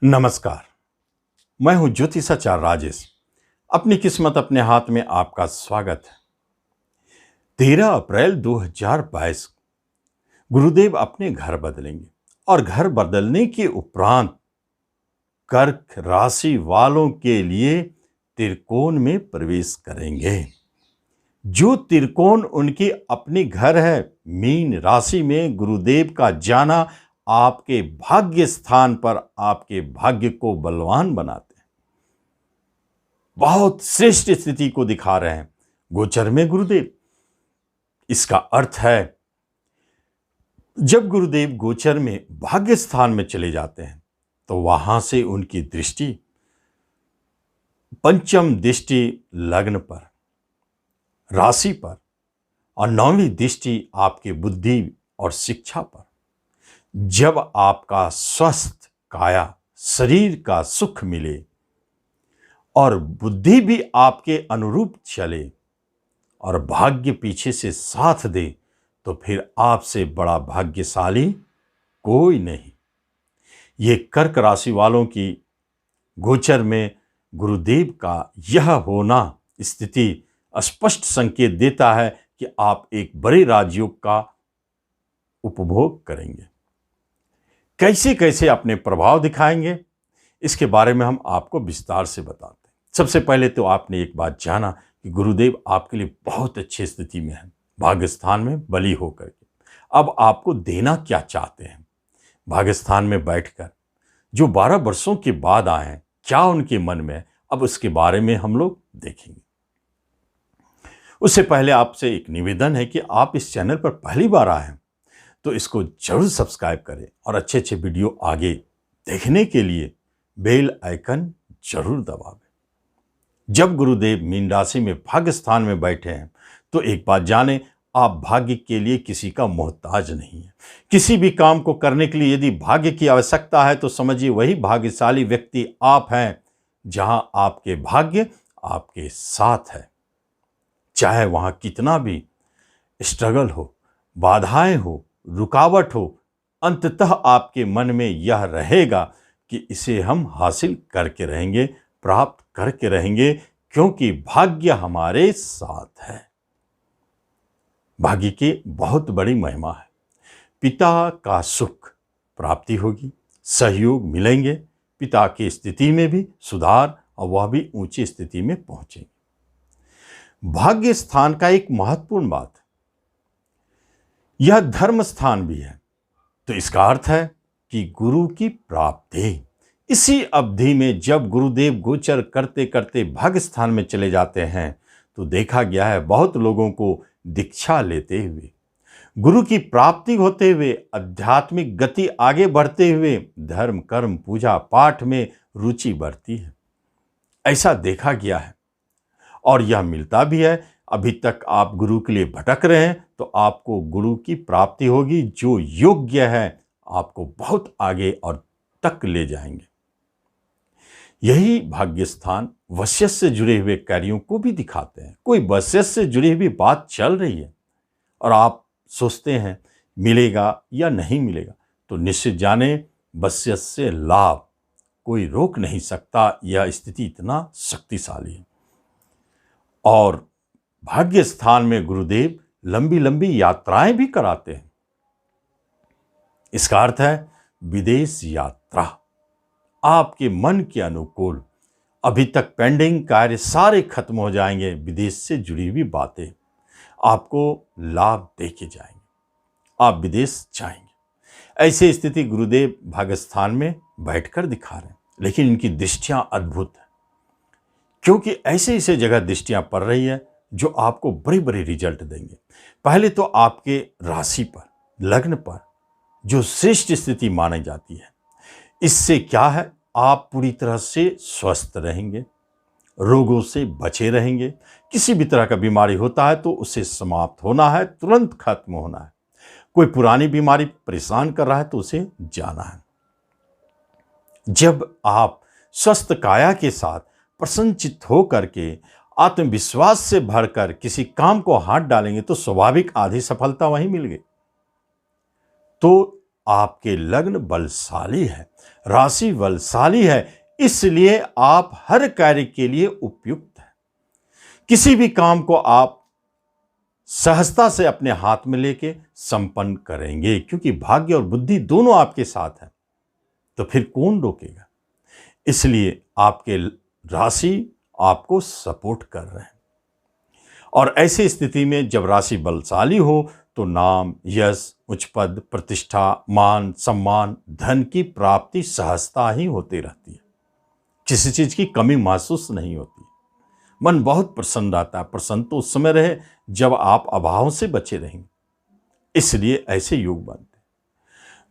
नमस्कार। मैं हूं ज्योतिषाचार्य राजेश। अपनी किस्मत अपने हाथ में आपका स्वागत है। 13 अप्रैल 2022 गुरुदेव अपने घर बदलेंगे और घर बदलने के उपरांत कर्क राशि वालों के लिए त्रिकोण में प्रवेश करेंगे। जो त्रिकोण उनकी अपनी घर है, मीन राशि में गुरुदेव का जाना आपके भाग्य स्थान पर आपके भाग्य को बलवान बनाते हैं, बहुत श्रेष्ठ स्थिति को दिखा रहे हैं गोचर में गुरुदेव। इसका अर्थ है जब गुरुदेव गोचर में भाग्य स्थान में चले जाते हैं तो वहां से उनकी दृष्टि पंचम दृष्टि लग्न पर, राशि पर और नौवीं दृष्टि आपकी बुद्धि और शिक्षा पर। जब आपका स्वस्थ काया शरीर का सुख मिले और बुद्धि भी आपके अनुरूप चले और भाग्य पीछे से साथ दे, तो फिर आपसे बड़ा भाग्यशाली कोई नहीं। ये कर्क राशि वालों की गोचर में गुरुदेव का यह होना स्थिति स्पष्ट संकेत देता है कि आप एक बड़े राजयोग का उपभोग करेंगे। कैसे कैसे अपने प्रभाव दिखाएंगे, इसके बारे में हम आपको विस्तार से बताते हैं। सबसे पहले तो आपने एक बात जाना कि गुरुदेव आपके लिए बहुत अच्छी स्थिति में है, भाग्य स्थान में बली होकर के। अब आपको देना क्या चाहते हैं भाग्य स्थान में बैठकर, जो 12 वर्षों के बाद आए हैं, क्या उनके मन में है, अब उसके बारे में हम लोग देखेंगे। उससे पहले आपसे एक निवेदन है कि आप इस चैनल पर पहली बार आए हैं तो इसको जरूर सब्सक्राइब करें और अच्छे अच्छे वीडियो आगे देखने के लिए बेल आइकन जरूर दबावें। जब गुरुदेव मीन राशि में भाग्य स्थान में बैठे हैं तो एक बात जाने, आप भाग्य के लिए किसी का मोहताज नहीं है। किसी भी काम को करने के लिए यदि भाग्य की आवश्यकता है तो समझिए वही भाग्यशाली व्यक्ति आप हैं, जहां आपके भाग्य आपके साथ है। चाहे वहां कितना भी स्ट्रगल हो, बाधाएं हो, रुकावट हो, अंततः आपके मन में यह रहेगा कि इसे हम हासिल करके रहेंगे, प्राप्त करके रहेंगे, क्योंकि भाग्य हमारे साथ है। भाग्य की बहुत बड़ी महिमा है। पिता का सुख प्राप्ति होगी, सहयोग मिलेंगे, पिता की स्थिति में भी सुधार और वह भी ऊंची स्थिति में पहुंचेंगे। भाग्य स्थान का एक महत्वपूर्ण बात है, यह धर्म स्थान भी है, तो इसका अर्थ है कि गुरु की प्राप्ति। इसी अवधि में जब गुरुदेव गोचर करते करते भाग्य स्थान में चले जाते हैं तो देखा गया है बहुत लोगों को दीक्षा लेते हुए, गुरु की प्राप्ति होते हुए, आध्यात्मिक गति आगे बढ़ते हुए धर्म कर्म पूजा पाठ में रुचि बढ़ती है। ऐसा देखा गया है और यह मिलता भी है। अभी तक आप गुरु के लिए भटक रहे हैं तो आपको गुरु की प्राप्ति होगी, जो योग्य है आपको बहुत आगे और तक ले जाएंगे। यही भाग्य स्थान वशियत से जुड़े हुए कार्यों को भी दिखाते हैं। कोई वशियत से जुड़ी हुई बात चल रही है और आप सोचते हैं मिलेगा या नहीं मिलेगा, तो निश्चित जाने वशियत से लाभ कोई रोक नहीं सकता। यह स्थिति इतना शक्तिशाली है। और भाग्य स्थान में गुरुदेव लंबी लंबी यात्राएं भी कराते हैं। इसका अर्थ है विदेश यात्रा, आपके मन के अनुकूल। अभी तक पेंडिंग कार्य सारे खत्म हो जाएंगे, विदेश से जुड़ी हुई बातें आपको लाभ देके जाएंगे, आप विदेश जाएंगे। ऐसी स्थिति गुरुदेव भाग्य स्थान में बैठकर दिखा रहे हैं, लेकिन इनकी दृष्टियां अद्भुत है, क्योंकि ऐसे ऐसे जगह दृष्टियां पड़ रही है जो आपको बड़े बड़े रिजल्ट देंगे। पहले तो आपके राशि पर, लग्न पर जो श्रेष्ठ स्थिति मानी जाती है, इससे क्या है, आप पूरी तरह से स्वस्थ रहेंगे, रोगों से बचे रहेंगे। किसी भी तरह का बीमारी होता है तो उसे समाप्त होना है, तुरंत खत्म होना है। कोई पुरानी बीमारी परेशान कर रहा है तो उसे जाना है। जब आप स्वस्थ काया के साथ प्रसन्नचित्त होकर के आत्मविश्वास से भरकर किसी काम को हाथ डालेंगे तो स्वाभाविक आधी सफलता वहीं मिल गई। तो आपके लग्न बलशाली है, राशि बलशाली है, इसलिए आप हर कार्य के लिए उपयुक्त हैं। किसी भी काम को आप सहजता से अपने हाथ में लेके संपन्न करेंगे, क्योंकि भाग्य और बुद्धि दोनों आपके साथ है। तो फिर कौन रोकेगा? इसलिए आपके राशि आपको सपोर्ट कर रहे हैं। और ऐसी स्थिति में जब राशि बलशाली हो तो नाम, यश, उच्च पद, प्रतिष्ठा, मान, सम्मान, धन की प्राप्ति सहजता ही होती रहती है। किसी चीज की कमी महसूस नहीं होती। मन बहुत प्रसन्न रहता है। प्रसन्न तो उस समय रहे जब आप अभाव से बचे रहेंगे। इसलिए ऐसे योग बनते हैं।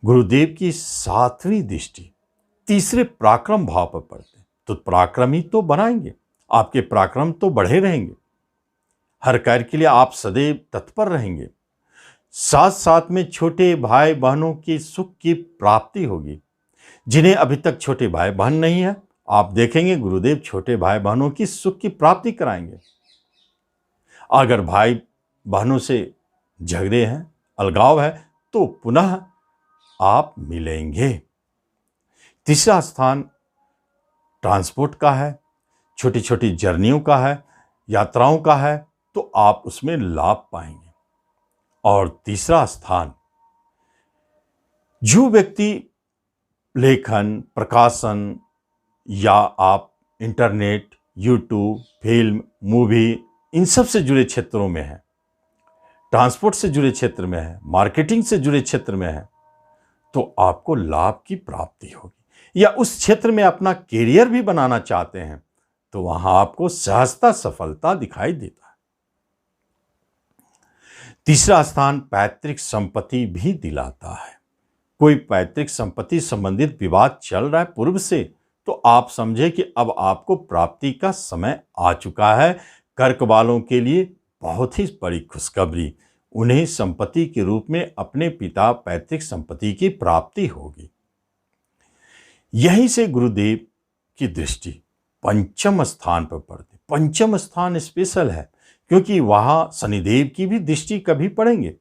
गुरुदेव की 7वीं दृष्टि तीसरे पराक्रम भाव पर पड़ते हैं, तो पराक्रमी तो बनाएंगे, आपके पराक्रम तो बढ़े रहेंगे। हर कार्य के लिए आप सदैव तत्पर रहेंगे। साथ साथ में छोटे भाई बहनों की सुख की प्राप्ति होगी। जिन्हें अभी तक छोटे भाई बहन नहीं है, आप देखेंगे गुरुदेव छोटे भाई बहनों की सुख की प्राप्ति कराएंगे। अगर भाई बहनों से झगड़े हैं, अलगाव है, तो पुनः आप मिलेंगे। तीसरा स्थान ट्रांसपोर्ट का है, छोटी छोटी जर्नियों का है, यात्राओं का है, तो आप उसमें लाभ पाएंगे। और तीसरा स्थान, जो व्यक्ति लेखन, प्रकाशन या आप इंटरनेट, यूट्यूब, फिल्म, मूवी, इन सब से जुड़े क्षेत्रों में है, ट्रांसपोर्ट से जुड़े क्षेत्र में है, मार्केटिंग से जुड़े क्षेत्र में है, तो आपको लाभ की प्राप्ति होगी। या उस क्षेत्र में अपना कैरियर भी बनाना चाहते हैं, तो वहां आपको सहजता सफलता दिखाई देता है। तीसरा स्थान पैतृक संपत्ति भी दिलाता है। कोई पैतृक संपत्ति संबंधित विवाद चल रहा है पूर्व से, तो आप समझे कि अब आपको प्राप्ति का समय आ चुका है। कर्क वालों के लिए बहुत ही बड़ी खुशखबरी, उन्हें संपत्ति के रूप में अपने पिता पैतृक संपत्ति की प्राप्ति होगी। यहीं से गुरुदेव की दृष्टि पंचम स्थान पर पड़ती। पंचम स्थान स्पेशल है क्योंकि वहां शनिदेव की भी दृष्टि कभी पड़ेंगे।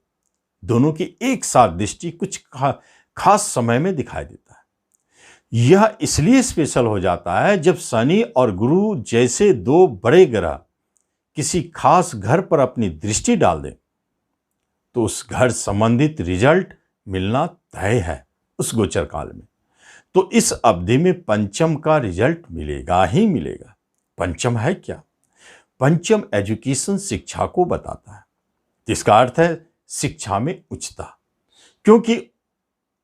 दोनों की एक साथ दृष्टि कुछ खास समय में दिखाई देता है। यह इसलिए स्पेशल हो जाता है जब शनि और गुरु जैसे दो बड़े ग्रह किसी खास घर पर अपनी दृष्टि डाल दें, तो उस घर संबंधित रिजल्ट मिलना तय है उस गोचर काल में। तो इस अवधि में पंचम का रिजल्ट मिलेगा ही मिलेगा। पंचम है क्या? पंचम एजुकेशन, शिक्षा को बताता है। जिसका अर्थ है शिक्षा में उच्चता, क्योंकि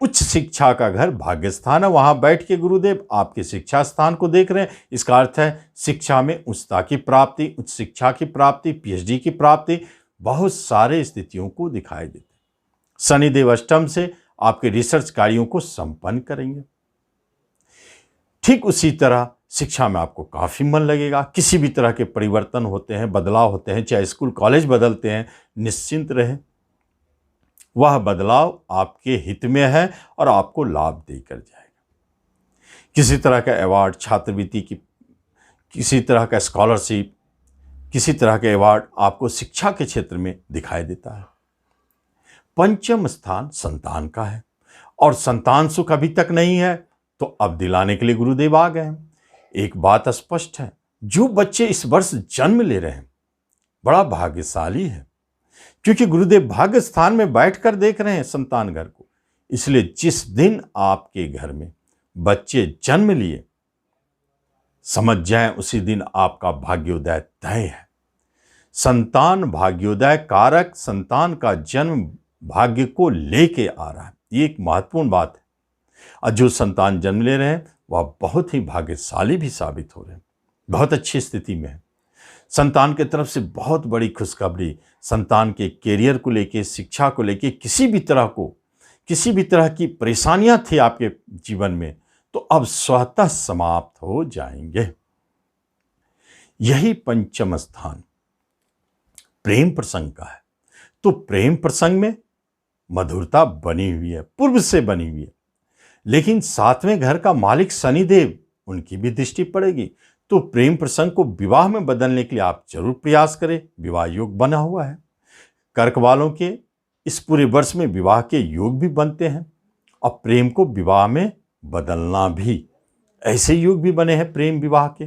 उच्च शिक्षा का घर भाग्य स्थान है। वहां बैठ के गुरुदेव आपके शिक्षा स्थान को देख रहे हैं। इसका अर्थ है शिक्षा में उच्चता की प्राप्ति, उच्च शिक्षा की प्राप्ति, पीएचडी की प्राप्ति, बहुत सारे स्थितियों को दिखाई देते। शनिदेव अष्टम से आपके रिसर्च कार्यों को संपन्न करेंगे। ठीक उसी तरह शिक्षा में आपको काफी मन लगेगा। किसी भी तरह के परिवर्तन होते हैं, बदलाव होते हैं, चाहे स्कूल कॉलेज बदलते हैं, निश्चिंत रहे, वह बदलाव आपके हित में है और आपको लाभ देकर जाएगा। किसी तरह का अवार्ड, छात्रवृत्ति की, किसी तरह का स्कॉलरशिप, किसी तरह के अवार्ड आपको शिक्षा के क्षेत्र में दिखाई देता है। पंचम स्थान संतान का है और संतान सुख अभी तक नहीं है, तो अब दिलाने के लिए गुरुदेव आ गए हैं। एक बात स्पष्ट है, जो बच्चे इस वर्ष जन्म ले रहे हैं बड़ा भाग्यशाली है, क्योंकि गुरुदेव भाग्य स्थान में बैठकर देख रहे हैं संतान घर को। इसलिए जिस दिन आपके घर में बच्चे जन्म लिए, समझ जाएं उसी दिन आपका भाग्योदय तय है। संतान भाग्योदय कारक, संतान का जन्म भाग्य को लेके आ रहा है। ये एक महत्वपूर्ण बात है। और जो संतान जन्म ले रहे हैं वह बहुत ही भाग्यशाली भी साबित हो रहे हैं, बहुत अच्छी स्थिति में है। संतान की तरफ से बहुत बड़ी खुशखबरी, संतान के कैरियर को लेके, शिक्षा को लेके, किसी भी तरह की परेशानियां थी आपके जीवन में, तो अब स्वतः समाप्त हो जाएंगे। यही पंचम स्थान प्रेम प्रसंग का है। तो प्रेम प्रसंग में मधुरता बनी हुई है, पूर्व से बनी हुई है। लेकिन 7वें घर का मालिक शनिदेव, उनकी भी दृष्टि पड़ेगी। तो प्रेम प्रसंग को विवाह में बदलने के लिए आप जरूर प्रयास करें। विवाह योग बना हुआ है। कर्क वालों के इस पूरे वर्ष में विवाह के योग भी बनते हैं। और प्रेम को विवाह में बदलना भी। ऐसे युग भी बने हैं प्रेम विवाह के।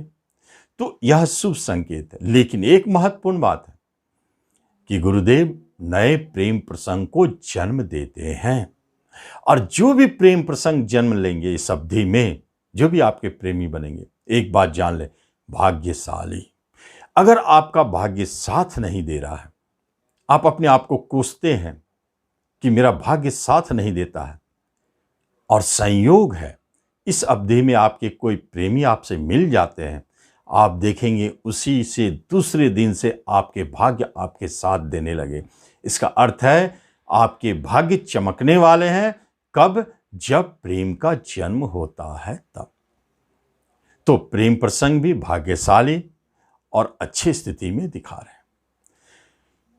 तो यह शुभ संकेत है। लेकिन एक महत्वपूर्ण बात है कि गुरुदेव नए प्रेम प्रसंग को जन्म देते हैं, और जो भी प्रेम प्रसंग जन्म लेंगे इस अवधि में, जो भी आपके प्रेमी बनेंगे, एक बात जान ले, भाग्यशाली। अगर आपका भाग्य साथ नहीं दे रहा है, आप अपने आप को कोसते हैं कि मेरा भाग्य साथ नहीं देता है, और संयोग है इस अवधि में आपके कोई प्रेमी आपसे मिल जाते हैं, आप देखेंगे उसी से दूसरे दिन से आपके भाग्य आपके साथ देने लगे। इसका अर्थ है आपके भाग्य चमकने वाले हैं। कब? जब प्रेम का जन्म होता है तब। तो प्रेम प्रसंग भी भाग्यशाली और अच्छी स्थिति में दिखा रहे हैं।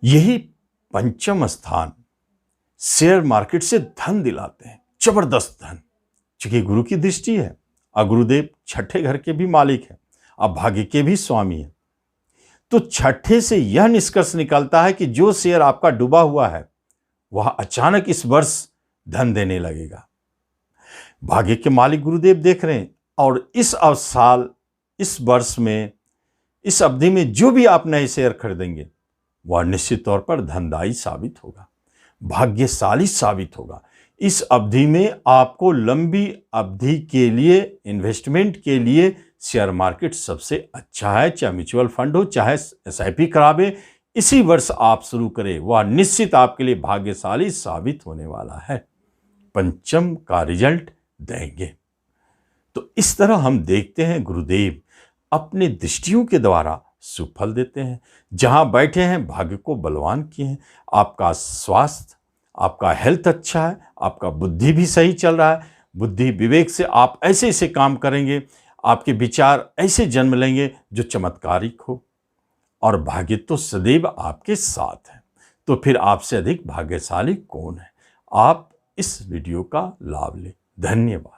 यही पंचम स्थान शेयर मार्केट से धन दिलाते हैं, जबरदस्त धन, क्योंकि गुरु की दृष्टि है। और गुरुदेव छठे घर के भी मालिक हैं, अब भाग्य के भी स्वामी हैं। तो छठे से यह निष्कर्ष निकलता है कि जो शेयर आपका डूबा हुआ है वह अचानक इस वर्ष धन देने लगेगा। भाग्य के मालिक गुरुदेव देख रहे हैं, और इस साल, इस वर्ष में, इस अवधि में जो भी आप नए शेयर खरीदेंगे वह निश्चित तौर पर धनदायी साबित होगा, भाग्यशाली साबित होगा। इस अवधि में आपको लंबी अवधि के लिए, इन्वेस्टमेंट के लिए शेयर मार्केट सबसे अच्छा है। चाहे म्यूचुअल फंड हो, चाहे SIP करावे, इसी वर्ष आप शुरू करें, वह निश्चित आपके लिए भाग्यशाली साबित होने वाला है, पंचम का रिजल्ट देंगे। तो इस तरह हम देखते हैं गुरुदेव अपने दृष्टियों के द्वारा सुफल देते हैं। जहां बैठे हैं भाग्य को बलवान किए हैं। आपका स्वास्थ्य, आपका हेल्थ अच्छा है, आपका बुद्धि भी सही चल रहा है। बुद्धि विवेक से आप ऐसे ऐसे काम करेंगे, आपके विचार ऐसे जन्म लेंगे जो चमत्कारिक हो, और भाग्य तो सदैव आपके साथ है। तो फिर आपसे अधिक भाग्यशाली कौन है? आप इस वीडियो का लाभ लें। धन्यवाद।